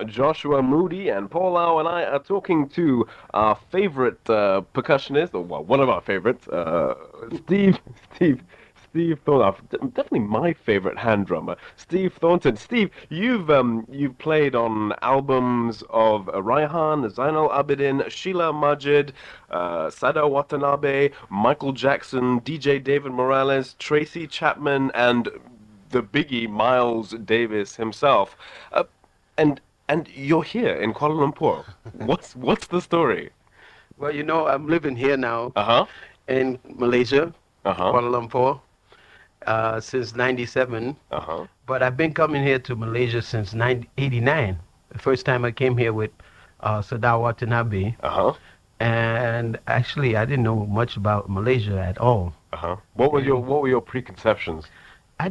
Joshua Moody and Paul Lau and I are talking to our favorite percussionist, or well, one of our favorites, Steve, Steve, Steve Thornton. Definitely my favorite hand drummer, Steve Thornton. Steve, you've played on albums of Raihan, Zainal Abidin, Sheila Majid, Sada Watanabe, Michael Jackson, DJ David Morales, Tracy Chapman, and the biggie Miles Davis himself. And and you're here in Kuala Lumpur. What's the story? Well, I'm living here now Uh-huh. in Malaysia, Uh-huh. Kuala Lumpur, since 97. Uh-huh. But I've been coming here to Malaysia since 1989. The first time I came here with Sadar Watanabe. Uh-huh. And actually, I didn't know much about Malaysia at all. Uh-huh. What were your preconceptions? I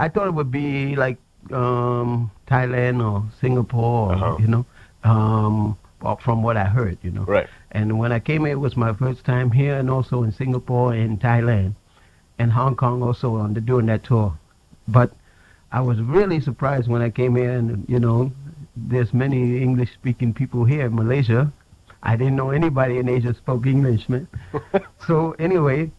thought it would be like Thailand or Singapore, Uh-huh. or from what I heard. Right. And when I came here, it was my first time here, and also in Singapore and Thailand, and Hong Kong also during that tour. But I was really surprised when I came here, and there's many English-speaking people here in Malaysia. I didn't know anybody in Asia spoke English, man. So anyway,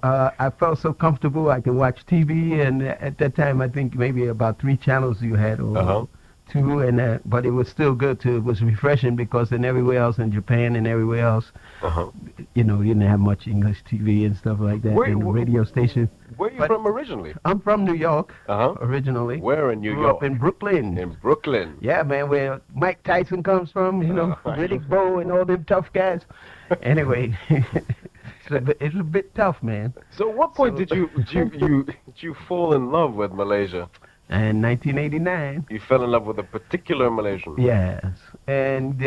I felt so comfortable. I could watch TV, and at that time, I think maybe about 3 channels you had, or Uh-huh. 2, and but it was still good. It was refreshing because in everywhere else in Japan and everywhere else, Uh-huh. you didn't have much English TV and stuff like that. Where- And the radio station. Where are you But- from originally? I'm from New York Uh-huh. originally. Where in New Grew York? up in Brooklyn. In Brooklyn. Yeah, man, where Mike Tyson comes from, Riddick Bowe and all them tough guys. Anyway, it's a bit tough, man. So at what point did you fall in love with Malaysia? And 1989. You fell in love with a particular Malaysian. Yes, and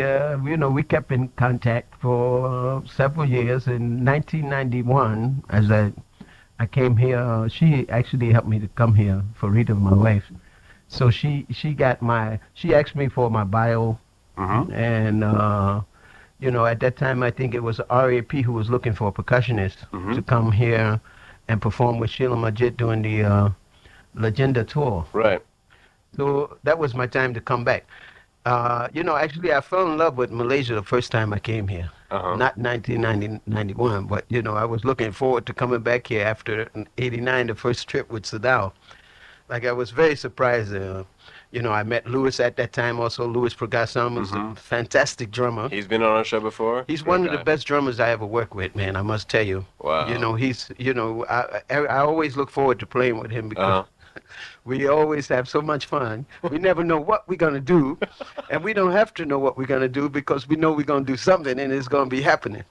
we kept in contact for several years. In 1991, as I came here, she actually helped me to come here for Rita, my wife. So she asked me for my bio, Mm-hmm. and at that time I think it was RAP who was looking for a percussionist Mhm. to come here and perform with Sheila Majid during the Legenda tour. Right. So that was my time to come back. Actually, I fell in love with Malaysia the first time I came here. Uh-huh. Not 1991, but, I was looking forward to coming back here after '89, the first trip with Sadao. Like, I was very surprised. I met Lewis at that time also. Lewis Pragasam was a fantastic drummer. He's been on our show before. He's Great one of guy. the best drummers I ever worked with, man, I must tell you. Wow. I always look forward to playing with him because we always have so much fun. We never know what we're going to do, and we don't have to know what we're going to do because we know we're going to do something and it's going to be happening.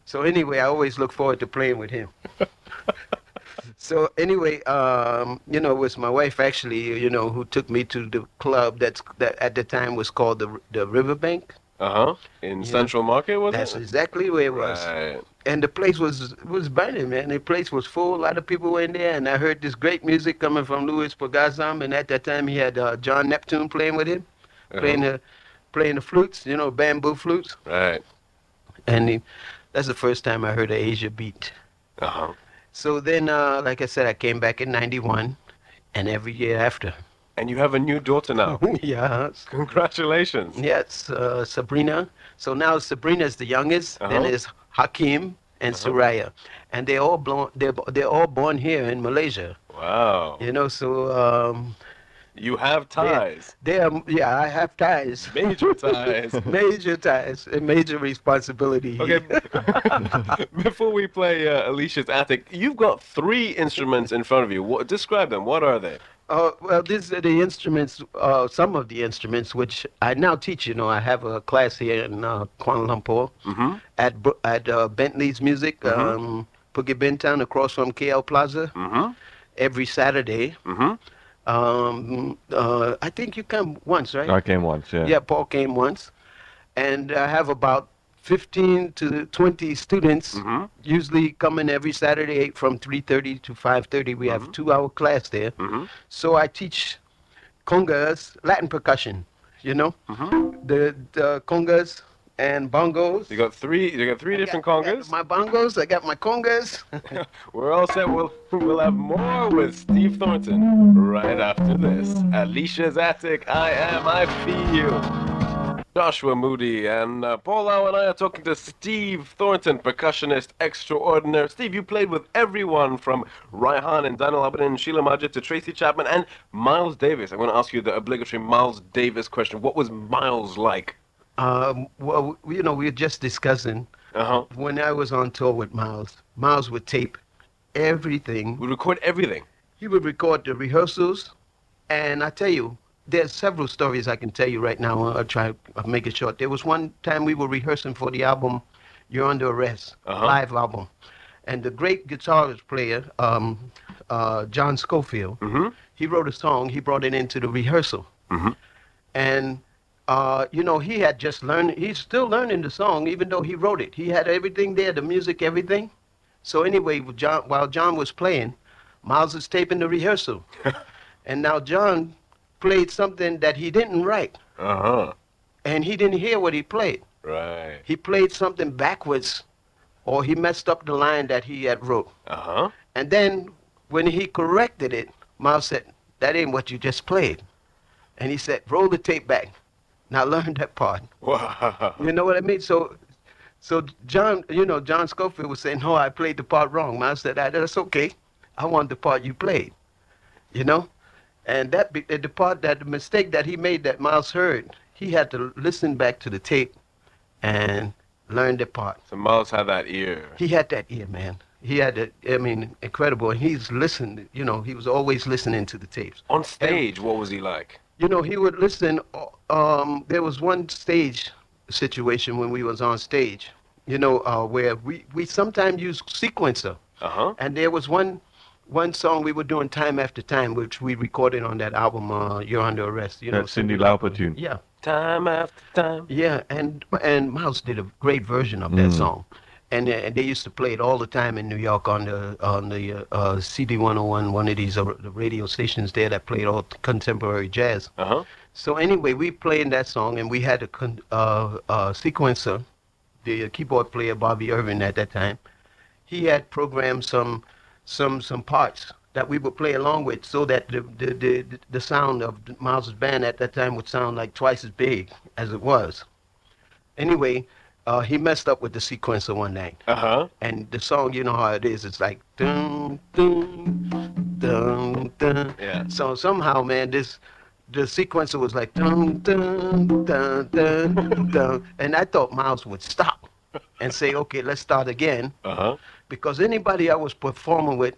So anyway, I always look forward to playing with him. So anyway, it was my wife actually, who took me to the club that at the time was called the Riverbank. Uh-huh. In Central Market, was That's it? exactly where it was. Right. And the place was burning, man. The place was full. A lot of people were in there, and I heard this great music coming from Lewis Pragasam. And at that time, he had John Neptune playing with him, playing the flutes, bamboo flutes. Right. And that's the first time I heard an Asia beat. Uh-huh. So then, like I said, I came back in '91, and every year after. And you have a new daughter now. Yeah. Congratulations. Yes, Sabrina. So now Sabrina's the youngest. Then Uh-huh. there's Hakim and Suraya, and they're all born here in Malaysia. Wow. So You have ties. I have ties, Major ties. major ties, and major responsibility. Okay. Before we play Alicia's Attic, you've got 3 instruments in front of you. Describe them. What are they? Well, these are the instruments, some of the instruments which I now teach. I have a class here in Kuala Lumpur Mm-hmm. at Bentley's Music, Bukit Bintang, across from KL Plaza, Mm-hmm. every Saturday. Mm-hmm. I think you come once, right? I came once, yeah. Yeah, Paul came once. And I have about 15 to 20 students Mhm. usually coming every Saturday from 3:30 to 5:30. We have 2-hour class there. Mhm. So I teach congas, Latin percussion, Mhm. the congas, and bongos. You got three different I got congas. my bongos. I got my congas. We're all set. We'll have more with Steve Thornton right after this. Alicia's Attic. I feel. Joshua Moody and Paul Lau and I are talking to Steve Thornton, percussionist extraordinaire. Steve, you played with everyone from Raihan and Daniel Abedin and Sheila Majid to Tracy Chapman and Miles Davis. I'm going to ask you the obligatory Miles Davis question. What was Miles like? Well, we were just discussing when I was on tour with Miles. Miles would tape everything. We record everything. He would record the rehearsals, and I tell you, there's several stories I can tell you right now. I'll try to make it short. There was one time we were rehearsing for the album You're Under Arrest, live album. And the great guitarist player, John Scofield, he wrote a song. He brought it into the rehearsal. And, he had just learned. He's still learning the song, even though he wrote it. He had everything there, the music, everything. So anyway, while John was playing, Miles was taping the rehearsal. And now John played something that he didn't write. And he didn't hear what he played. Right. He played something backwards, or he messed up the line that he had wrote. And then when he corrected it, Miles said, "That ain't what you just played." And he said, "Roll the tape back. Now learn that part." Wow. You know what I mean? So John, John Scofield was saying, "No, I played the part wrong." Miles said, "That's okay. I want the part you played." And the mistake that he made that Miles heard, he had to listen back to the tape and learn the part. So Miles had that ear. He had that ear, man. He had it, incredible. And he's listened, he was always listening to the tapes. On stage, what was he like? He would listen. There was one stage situation when we was on stage, where we sometimes use sequencer. And there was one song we were doing time after time, which we recorded on that album, You're Under Arrest. That Cyndi Lauper tune. Yeah. Time after time. Yeah, and Miles did a great version of that song. And they used to play it all the time in New York on the CD 101, one of these the radio stations there that played all contemporary jazz. So anyway, we played that song, and we had a sequencer, the keyboard player Bobby Irvin at that time. He had programmed some parts that we would play along with, so that the sound of Miles' band at that time would sound like twice as big as it was. Anyway, he messed up with the sequencer one night. And the song, you know how it is. It's like dun dun dun dun. Yeah. So somehow, man, the sequencer was like dun dun dun dun dun, and I thought Miles would stop and say, "Okay, let's start again." Because anybody I was performing with,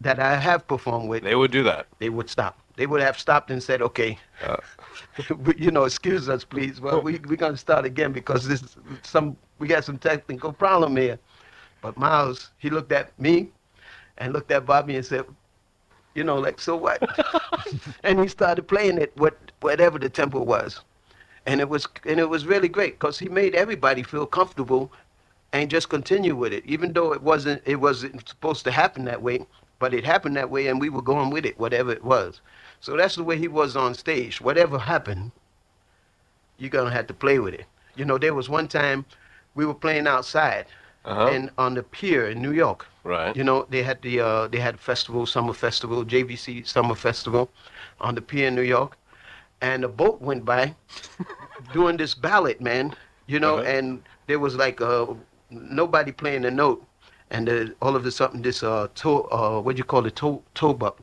that I have performed with, They would do that. they would stop. They would have stopped and said, "Okay, excuse us, please. Well, we're gonna start again because we got some technical problem here." But Miles, he looked at me and looked at Bobby and said, "So what?" And he started playing it whatever the tempo was, and it was really great because he made everybody feel comfortable and just continue with it, even though it wasn't supposed to happen that way, but it happened that way, and we were going with it, whatever it was. So that's the way he was on stage. Whatever happened, you're gonna have to play with it. There was one time we were playing outside, and on the pier in New York. Right. They had festival, summer festival, JVC summer festival, on the pier in New York, and a boat went by, doing this ballad, man. And there was like nobody playing a note, and all of a sudden this what do you call it, tugboat,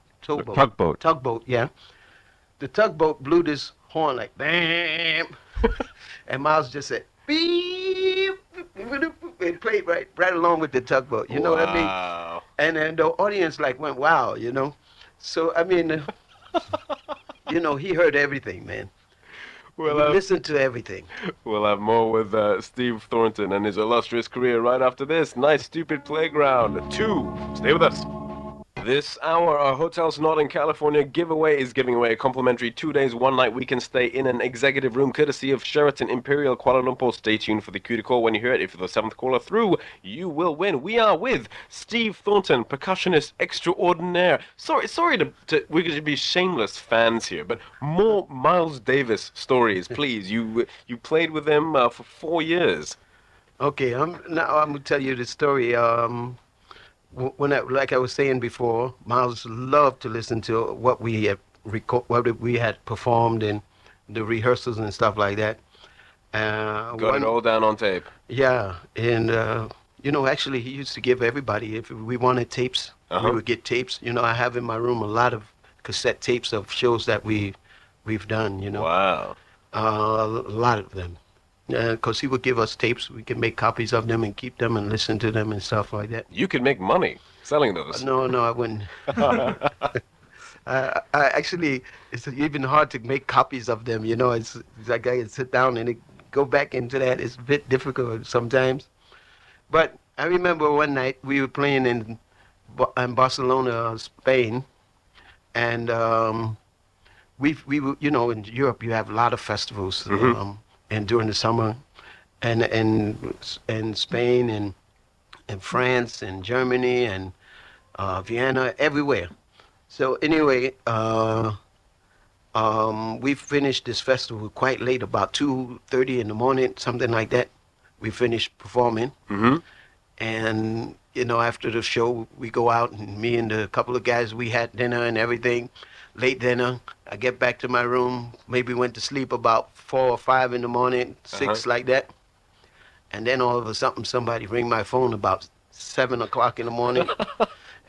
tugboat, yeah. The tugboat blew this horn like bam, and Miles just said beep, and played right along with the tugboat. You know what I mean? And the audience went wow, So I mean, he heard everything, man. We'll listen to everything. We'll have more with Steve Thornton and his illustrious career right after this. Nice Stupid Playground 2. Stay with us. This hour, our Hotels Not in California giveaway is giving away a complimentary 2 days, 1 night weekend stay in an executive room courtesy of Sheraton Imperial Kuala Lumpur. Stay tuned for the cue to call when you hear it. If you're the 7th caller through, you will win. We are with Steve Thornton, percussionist extraordinaire. Sorry we're going to be shameless fans here, but more Miles Davis stories, please. You played with him for 4 years. Okay, now I'm gonna tell you the story. Like I was saying before, Miles loved to listen to what we had what we had performed in the rehearsals and stuff like that. Got it all down on tape. Yeah, and actually, he used to give everybody, if we wanted tapes, we would get tapes. I have in my room a lot of cassette tapes of shows that we've done. Wow. A lot of them. Because he would give us tapes, we could make copies of them and keep them and listen to them and stuff like that. You could make money selling those. No, I wouldn't. I actually, it's even hard to make copies of them. It's like I can sit down and go back into that. It's a bit difficult sometimes. But I remember one night we were playing in Barcelona, Spain, and we were, in Europe you have a lot of festivals. And during the summer, and Spain and France and Germany and Vienna, everywhere. So anyway, we finished this festival quite late, about 2:30 in the morning, something like that. We finished performing, and after the show, we go out, and me and a couple of guys, we had dinner and everything. Late dinner, I get back to my room, maybe went to sleep about 4 or 5 in the morning, 6 like that. And then all of a sudden, somebody ring my phone about 7 o'clock in the morning.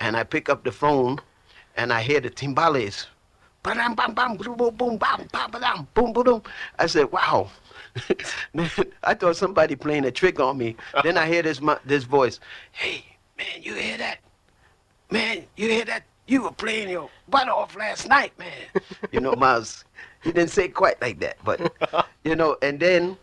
And I pick up the phone, and I hear the timbales. Ba-dam, bam, bam, boom, boom, boom, bam, bam, ba-dam, boom, boom, boom. I said, wow. I thought somebody playing a trick on me. Then I hear this voice. Hey, man, you hear that? Man, you hear that? You were playing your butt off last night, man. Miles, he didn't say it quite like that, but, and then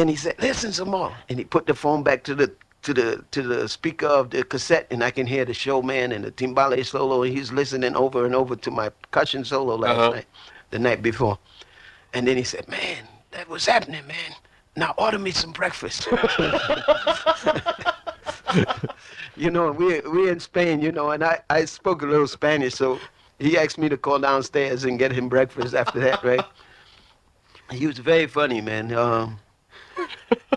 he said, listen some more. And he put the phone back to the speaker of the cassette, and I can hear the showman and the timbale solo, and he's listening over and over to my percussion solo last night, the night before. And then he said, man, that was happening, man. Now order me some breakfast. We're in Spain, and I spoke a little Spanish, so he asked me to call downstairs and get him breakfast after that, right? He was very funny, man.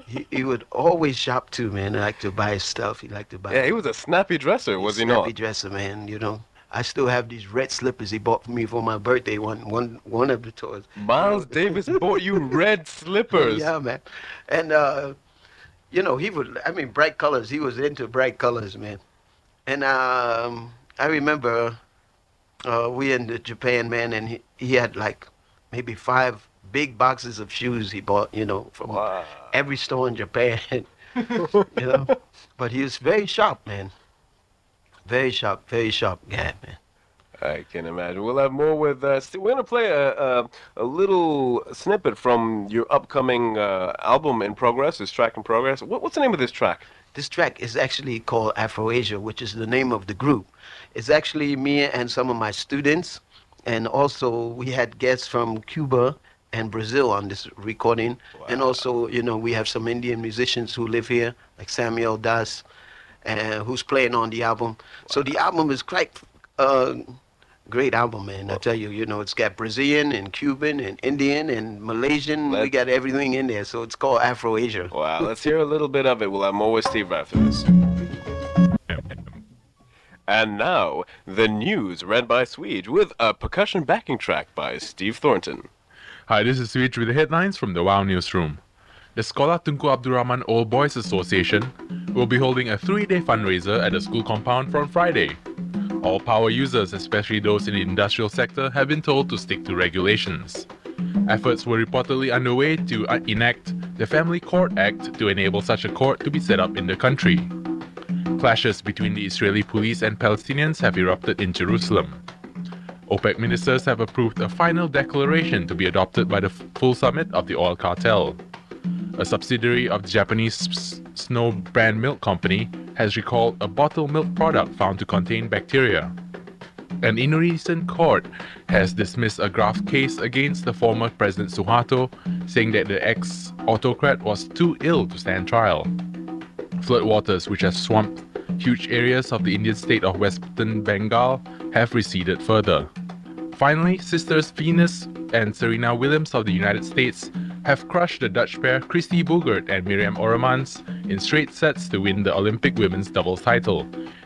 He would always shop too, man. He liked to buy stuff. He liked to buy. Yeah, he was a snappy dresser, was he not? Snappy dresser, man. I still have these red slippers he bought for me for my birthday one of the tours. Miles Davis bought you red slippers. Yeah, man. And he would, bright colors. He was into bright colors, man. And I remember we in Japan, man, and he had like maybe 5 big boxes of shoes he bought, from every store in Japan, But he was very sharp, man. Very sharp guy, man. I can imagine. We'll have more with Steve. We're going to play a little snippet from your upcoming album in progress, this track in progress. What's the name of this track? This track is actually called Afro-Asia, which is the name of the group. It's actually me and some of my students, and also we had guests from Cuba and Brazil on this recording. Wow. And also, we have some Indian musicians who live here, like Samuel Das, who's playing on the album. Wow. So the album is quite great album, man. I tell you, it's got Brazilian and Cuban and Indian and Malaysian. We got everything in there, so it's called Afro-Asia. Wow, let's hear a little bit of it. We'll have more with Steve after this. And now, the news read by Swede with a percussion backing track by Steve Thornton. Hi, this is Swede with the headlines from the WOW Newsroom. The Sekolah Tunku Abdul Rahman Old Boys Association will be holding a 3-day fundraiser at the school compound from Friday. All power users, especially those in the industrial sector, have been told to stick to regulations. Efforts were reportedly underway to enact the Family Court Act to enable such a court to be set up in the country. Clashes between the Israeli police and Palestinians have erupted in Jerusalem. OPEC ministers have approved a final declaration to be adopted by the full summit of the oil cartel. A subsidiary of the Japanese Snow Brand Milk Company has recalled a bottled milk product found to contain bacteria. An Indonesian court has dismissed a graft case against the former President Suharto, saying that the ex-autocrat was too ill to stand trial. Floodwaters, which have swamped huge areas of the Indian state of Western Bengal, have receded further. Finally, sisters Venus and Serena Williams of the United States have crushed the Dutch pair Christy Boogert and Miriam Oremans in straight sets to win the Olympic women's doubles title.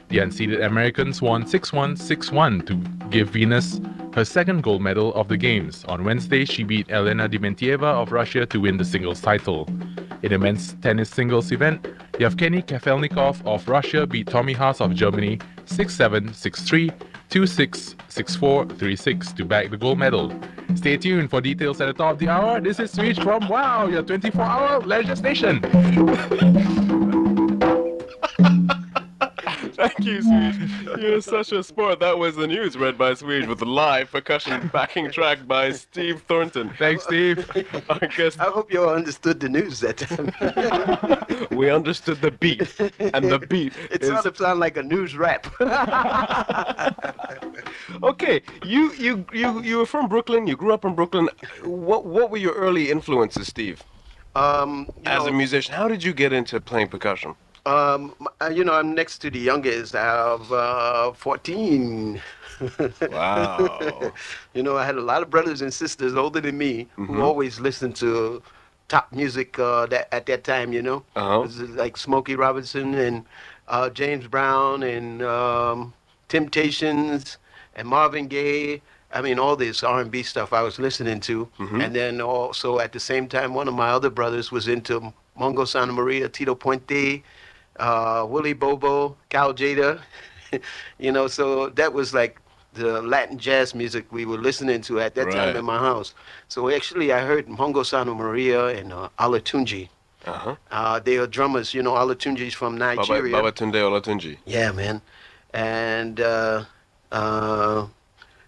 The unseeded Americans won 6-1, 6-1 to give Venus her second gold medal of the Games. On Wednesday, she beat Elena Dementieva of Russia to win the singles title. In the men's tennis singles event, Yevgeny Kafelnikov of Russia beat Tommy Haas of Germany 6-7, 6-3, 2-6, 6-4, 3-6 to bag the gold medal. Stay tuned for details at the top of the hour. This is Switch from WOW, your 24-hour leisure station. Thank you, Swede. You're such a sport. That was the news read by Swede with the live percussion backing track by Steve Thornton. Thanks, Steve. I guess I hope you all understood the news that time. we understood the beat, and the beat It is... sort of sounded like a news rap. Okay, you were from Brooklyn. You grew up in Brooklyn. What were your early influences, Steve? As a musician, how did you get into playing percussion? I'm next to the youngest of 14. Wow. I had a lot of brothers and sisters older than me who always listened to top music at that time, It was like Smokey Robinson and James Brown and Temptations and Marvin Gaye. I mean, all this R&B stuff I was listening to. And then also at the same time, one of my other brothers was into Mongo Santa Maria, Tito Puente, Willie Bobo, Cal Jada, so that was like the Latin jazz music we were listening to at that time in my house. So actually I heard Mongo Santa Maria and Olatunji. They are drummers, Olatunji's from Nigeria. Babatunde Olatunji. Yeah, man. And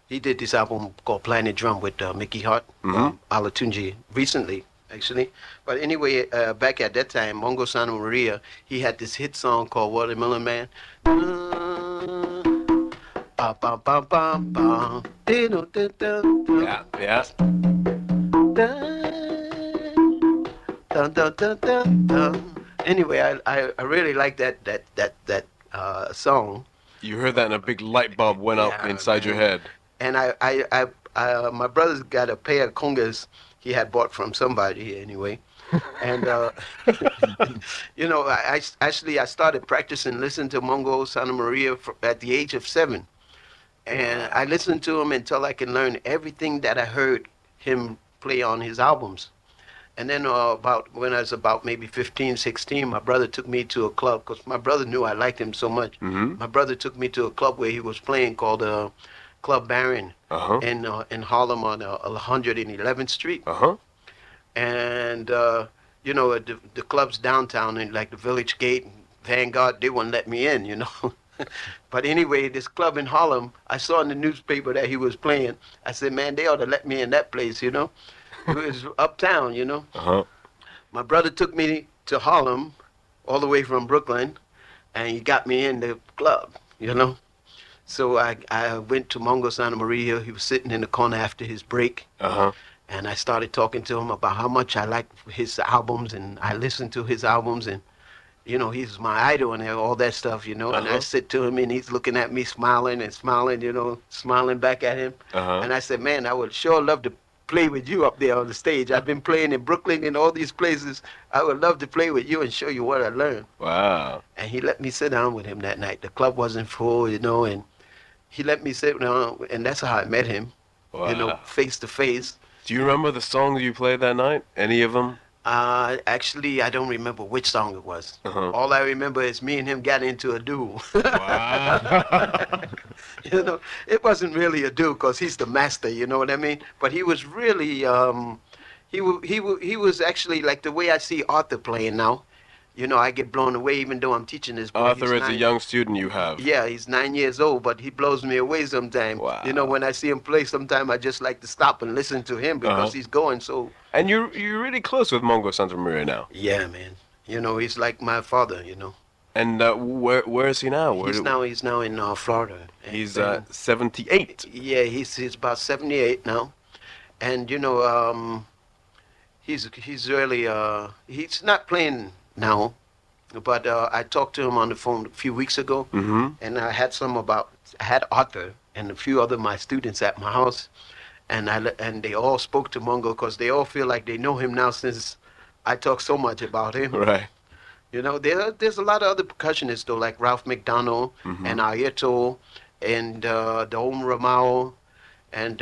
he did this album called Planet Drum with Mickey Hart, Olatunji, recently. Actually, but anyway, back at that time, Mongo Santa Maria, he had this hit song called Watermelon Man. Yeah. Anyway, I really like that song. You heard that and a big light bulb went up inside your head. And I my brother's got a pair of congas he had bought from somebody anyway. And, I started practicing listening to Mongo Santa Maria at the age of 7. And I listened to him until I can learn everything that I heard him play on his albums. And then when I was about maybe 15, 16, my brother took me to a club because my brother knew I liked him so much. My brother took me to a club where he was playing called Club Baron in Harlem on 111th Street. And, the clubs downtown in like the Village Gate, Vanguard, they wouldn't let me in, But anyway, this club in Harlem, I saw in the newspaper that he was playing. I said, man, they ought to let me in that place, It was uptown, My brother took me to Harlem, all the way from Brooklyn, and he got me in the club, So I went to Mongo Santa Maria. He was sitting in the corner after his break. And I started talking to him about how much I liked his albums, and I listened to his albums, and, he's my idol and all that stuff, And I sit to him, and he's looking at me, smiling, smiling back at him. And I said, man, I would sure love to play with you up there on the stage. I've been playing in Brooklyn and all these places. I would love to play with you and show you what I learned. Wow. And he let me sit down with him that night. The club wasn't full, and he let me sit down, and that's how I met him, face to face. Do you remember the songs you played that night? Any of them? Actually, I don't remember which song it was. All I remember is me and him got into a duel. Wow. It wasn't really a duel because he's the master, you know what I mean? But he was really, he was actually like the way I see Arthur playing now. I get blown away even though I'm teaching this boy. Arthur is a young student you have. Yeah, he's 9 years old, but he blows me away sometimes. Wow. When I see him play, sometimes I just like to stop and listen to him because he's going so... And you're really close with Mongo Santa Maria now. Yeah, man. He's like my father, And where is he now? He's now in Florida. And He's 78. Yeah, he's about 78 now, and he's really he's not playing now, but I talked to him on the phone a few weeks ago, and I had Arthur and a few other of my students at my house, and they all spoke to Mungo because they all feel like they know him now since I talk so much about him. Right. There's a lot of other percussionists though, like Ralph McDonald and Ayeto and Dom Ramao, and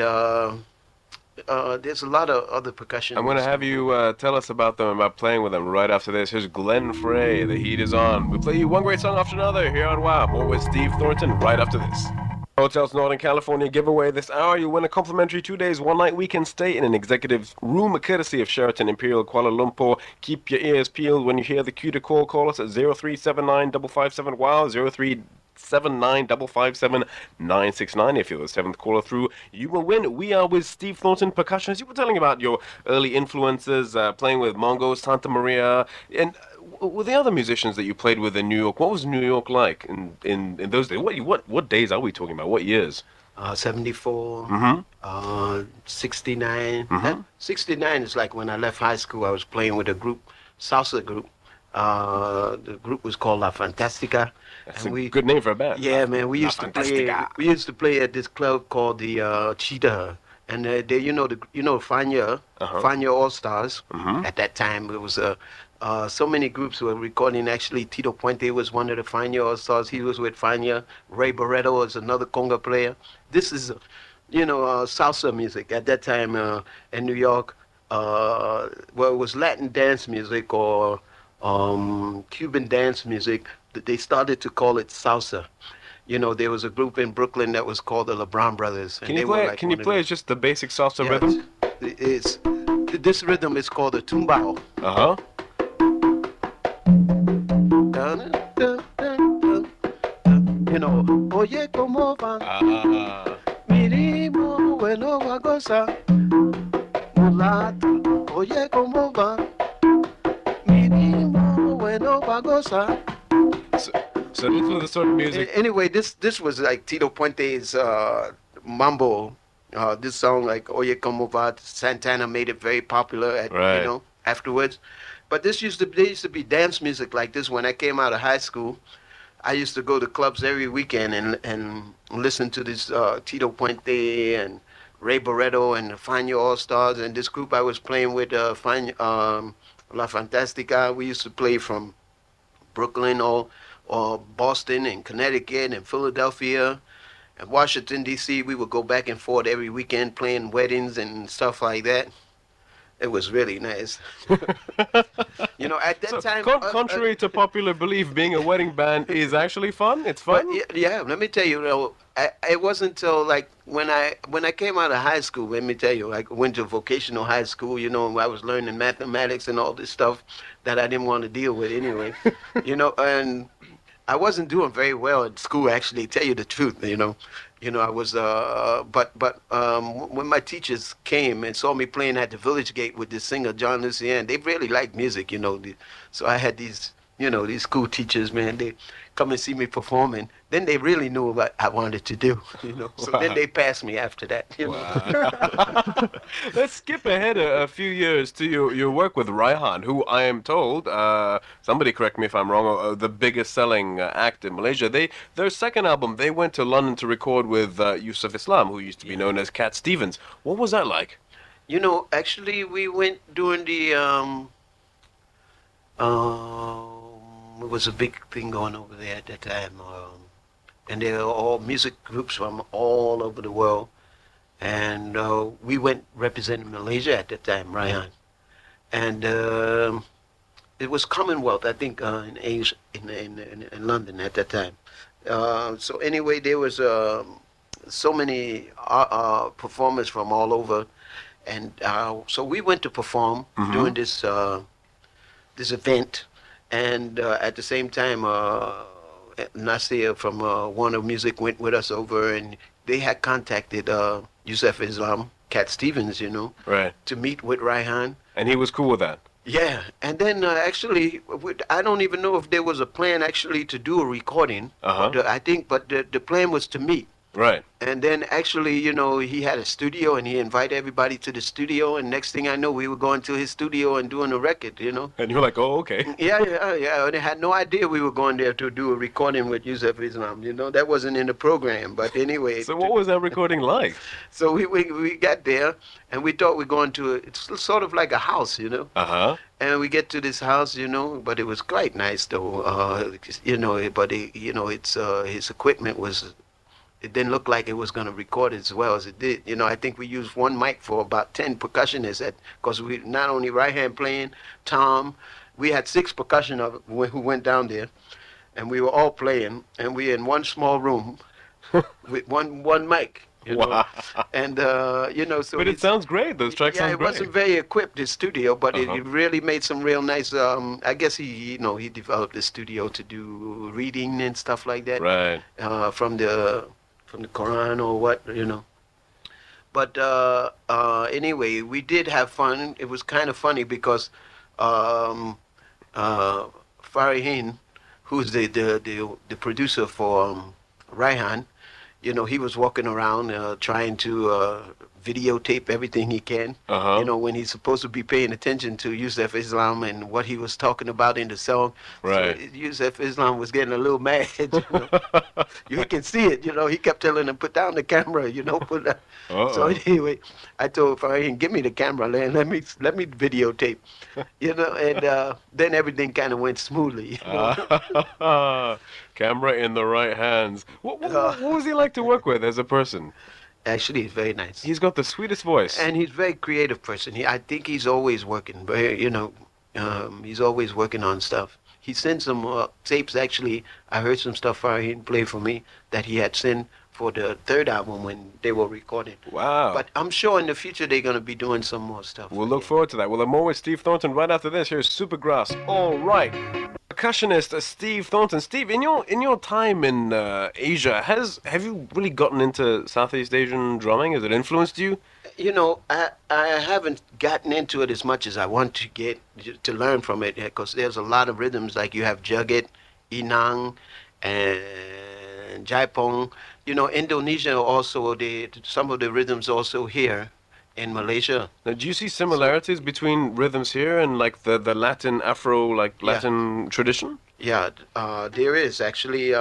there's a lot of other percussionists. I'm going to have you tell us about them, about playing with them right after this. Here's Glenn Frey, The Heat Is On. We play you one great song after another here on WOW. More with Steve Thornton right after this. Hotels Northern California giveaway this hour. You win a complimentary 2 days, 1 night weekend stay in an executive room, courtesy of Sheraton Imperial Kuala Lumpur. Keep your ears peeled when you hear the cue to call. Call us at 0379 WOW, 0379 969. If you're the 7th caller through, you will win. We are with Steve Thornton, percussionist. You were telling about your early influences, playing with Mongo, Santa Maria, and with the other musicians that you played with in New York. What was New York like in those days? What days are we talking about? What years? 74, 69. 69 is like when I left high school. I was playing with a group, salsa group. The group was called La Fantastica. That's a good name for a band. Yeah, man. We used to play at this club called the Cheetah, and they Fania, Fania All Stars. At that time, it was so many groups were recording. Actually, Tito Puente was one of the Fania All Stars. He was with Fania. Ray Barreto is another conga player. This is, salsa music at that time in New York. Well, it was Latin dance music or Cuban dance music. They started to call it salsa. There was a group in Brooklyn that was called the LeBron Brothers. Can you play just the basic salsa rhythm? This rhythm is called the tumbao. Oye como va, mirimo bueno va goza, mulato, oye como va, mirimo bueno va goza. So this was the sort of music. Anyway, this was like Tito Puente's mambo. This song, like Oye como va, Santana made it very popular afterwards. But there used to be dance music like this when I came out of high school. I used to go to clubs every weekend and listen to this Tito Puente and Ray Barreto and the Fania All Stars and this group I was playing with, La Fantastica. We used to play from Brooklyn or Boston and Connecticut and Philadelphia and Washington, D.C. We would go back and forth every weekend playing weddings and stuff like that. It was really nice. At that time... Contrary to popular belief, being a wedding band is actually fun. It's fun. But yeah, let me tell you, it wasn't until like when I came out of high school, let me tell you, I went to vocational high school, I was learning mathematics and all this stuff that I didn't want to deal with anyway, and I wasn't doing very well at school, actually, tell you the truth, I was, but when my teachers came and saw me playing at the Village Gate with this singer, John Lucien, they really liked music, so I had these, these school teachers, man, they come and see me performing. Then they really knew what I wanted to do, So then they passed me after that, Wow. Let's skip ahead a few years to your work with Raihan, who I am told, somebody correct me if I'm wrong, the biggest selling act in Malaysia. Their second album, they went to London to record with Yusuf Islam, who used to be known as Cat Stevens. What was that like? Actually, we went during the it was a big thing going over there at that time, and they were all music groups from all over the world, and we went representing Malaysia at that time, Raihan, and it was Commonwealth, I think, in Asia, in London at that time. So anyway, there was so many performers from all over, and so we went to perform during this event. And at the same time, Nasir from Warner Music went with us over, and they had contacted Yusuf Islam, Cat Stevens, right, to meet with Raihan. And he was cool with that? Yeah, and then actually, I don't even know if there was a plan actually to do a recording. Uh-huh. But I think, but the plan was to meet. Right. And then actually, you know, he had a studio and he invited everybody to the studio. And next thing I know, we were going to his studio and doing a record, you know. And you're like, oh, okay. Yeah. And I had no idea we were going there to do a recording with Yusuf Islam. You know, that wasn't in the program. But anyway. So what was that recording like? So we got there and we thought we were going to, it's sort of like a house, you know. Uh-huh. And we get to this house, you know, but it was quite nice though. You know, but you know, it's his equipment was. It didn't look like it was going to record as well as it did. You know, I think we used one mic for about 10 percussionists because we not only right hand playing, Tom, we had 6 percussion who went down there, and we were all playing, and we in one small room with one mic. You know, Wow. and you know, so But it sounds great. Those tracks yeah, sound it great. wasn't very equipped, his studio, but Uh-huh. it really made some real nice. I guess he developed the studio to do reading and stuff like that. Right. From the Quran or what, you know. But anyway, we did have fun. It was kind of funny because Farihin, who's the producer for Raihan, you know, he was walking around trying to videotape everything he can. Uh-huh. You know, when he's supposed to be paying attention to Yusuf Islam and what he was talking about in the song. Right. So Yusuf Islam was getting a little mad. You know? You can see it. You know, he kept telling him, "Put down the camera." You know, put down. So anyway, I told Farihin, "Give me the camera, man. Let me videotape." You know, and then everything kind of went smoothly. You know? Camera in the right hands. What was he like to work with as a person? Actually, he's very nice. He's got the sweetest voice. And he's a very creative person. I think he's always working. You know, he's always working on stuff. He sent some tapes. Actually, I heard some stuff Farihin play for me that he had sent for the 3rd album when they were recording. Wow. But I'm sure in the future they're going to be doing some more stuff. We'll look forward to that. Well, I'm more with Steve Thornton right after this. Here's Supergrass. All right. Percussionist Steve Thornton. Steve, in your time in Asia, have you really gotten into Southeast Asian drumming? Has it influenced you? You know, I haven't gotten into it as much as I want to learn from it, because there's a lot of rhythms, like you have Jagat, Inang, and Jaipong. You know, Indonesia also, some of the rhythms also here in Malaysia. Now, do you see similarities between rhythms here and like the Latin Afro, like Latin tradition? Yeah, there is actually.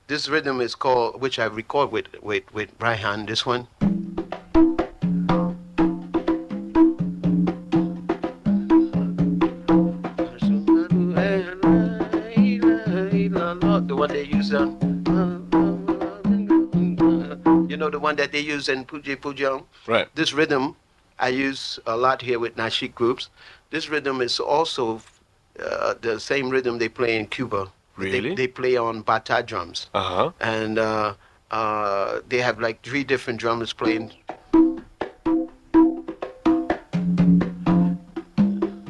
This rhythm is called, which I record with Raihan. This one. The one they use on. You know, the one that they use in Puji Pujang. Right. This rhythm I use a lot here with Nashik groups. This rhythm is also the same rhythm they play in Cuba. Really? They play on bata drums. Uh-huh. And they have like 3 different drummers playing.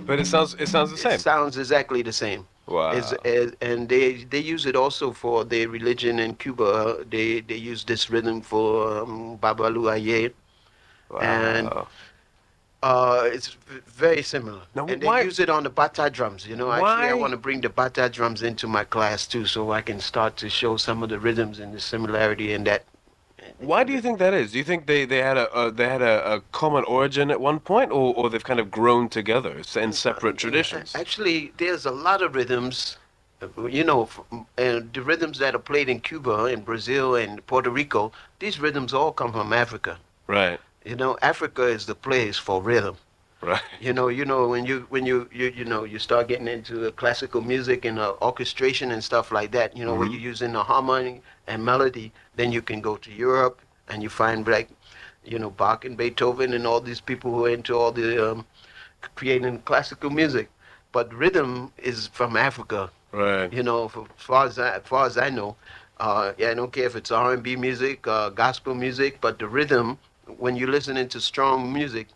But it sounds the same. It sounds exactly the same. Wow. And they use it also for their religion in Cuba. They use this rhythm for Babalu Aye. Wow. And it's very similar. Now, and why- they use it on the bata drums. You know, actually, I Why- want to bring the bata drums into my class too, so I can start to show some of the rhythms and the similarity in that. Why do you think that is? Do you think they had a common origin at one point, or they've kind of grown together in separate traditions? Actually, there's a lot of rhythms, you know, and the rhythms that are played in Cuba, in Brazil, and Puerto Rico. These rhythms all come from Africa. Right. You know, Africa is the place for rhythm. Right. You know, when you start getting into classical music and orchestration and stuff like that, you know, where you're using the harmony and melody, then you can go to Europe and you find like, you know, Bach and Beethoven and all these people who are into all the creating classical music. But rhythm is from Africa. Right. You know, as far as I know, I don't care if it's R&B music, gospel music, but the rhythm, when you're listening to strong music,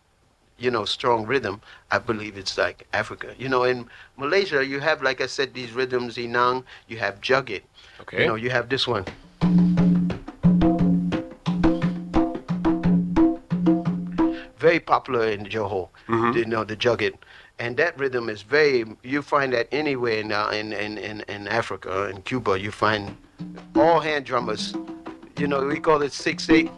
you know, strong rhythm, I believe it's like Africa. You know, in Malaysia, you have, like I said, these rhythms, Inang, you have Jagat. Okay. You know, you have this one. very popular in Johor. You know, the jugget. And that rhythm is you find that anywhere in Africa, in Cuba, you find all hand drummers. You know, we call it 6/8.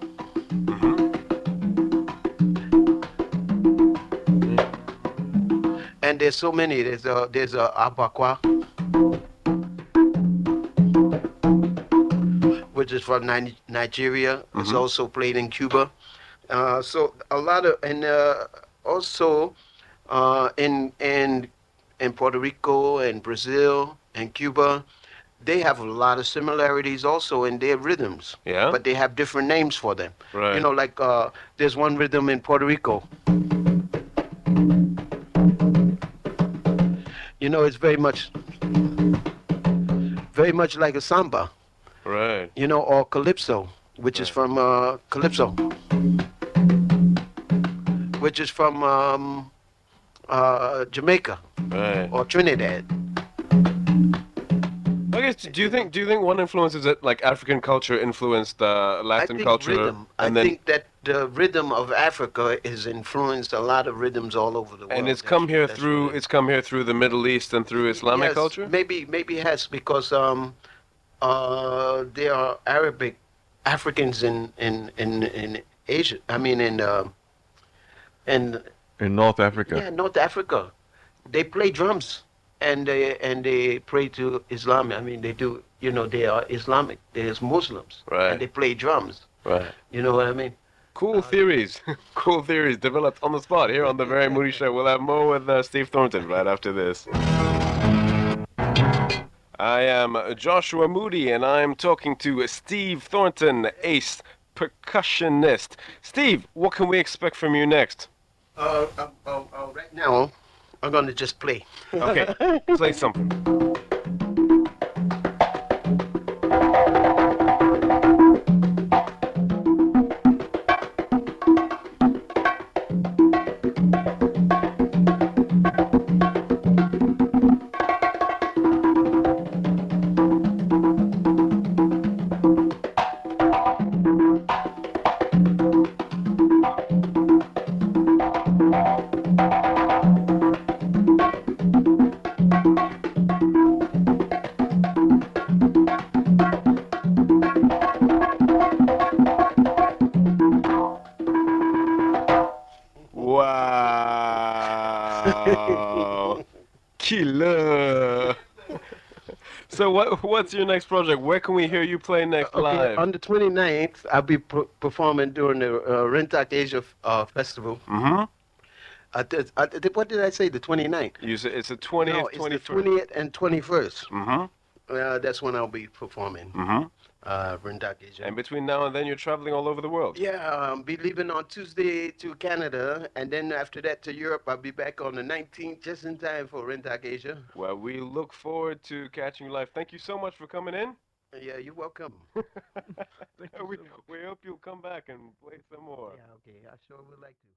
And there's so many. There's a abakwa, which is from Nigeria. It's also played in Cuba. So a lot of, and also in Puerto Rico and Brazil and Cuba, they have a lot of similarities also in their rhythms. Yeah. But they have different names for them. Right. You know, like there's one rhythm in Puerto Rico. You know, it's very much like a samba. Right. You know, or calypso, which is from calypso, which is from Jamaica, Right. or Trinidad. I guess. Do you think one influence is that like African culture influenced Latin culture? Rhythm. I think that the rhythm of Africa has influenced a lot of rhythms all over the world. And it's come here through the Middle East and through Islamic culture. Maybe it has, because there are Africans in Asia. I mean in North Africa. Yeah, North Africa. They play drums and they pray to Islam. I mean, they do. You know, they are Islamic. There's Muslims, Right. and they play drums. Right. You know what I mean? Cool theories. Cool theories developed on the spot here on the Very Moody Show. We'll have more with Steve Thornton right after this. I am Joshua Moody, and I'm talking to Steve Thornton, ace percussionist. Steve, what can we expect from you next? Right now, I'm going to just play. Okay, play something. Wow. Killer. So what's your next project? Where can we hear you play next live? On the 29th, I'll be performing during the Rentak Asia Festival. Mm-hmm. What did I say? The 29th? You said it's the 20th, No, it's 21st. the 20th and 21st. Mm-hmm. That's when I'll be performing. Mm-hmm. Rentak Asia. And between now and then, you're traveling all over the world. Yeah, I'll be leaving on Tuesday to Canada, and then after that to Europe. I'll be back on the 19th, just in time for Rentak Asia. Well, we look forward to catching you live. Thank you so much for coming in. Yeah, you're welcome. we hope you'll come back and play some more. Yeah, okay. I sure would like to.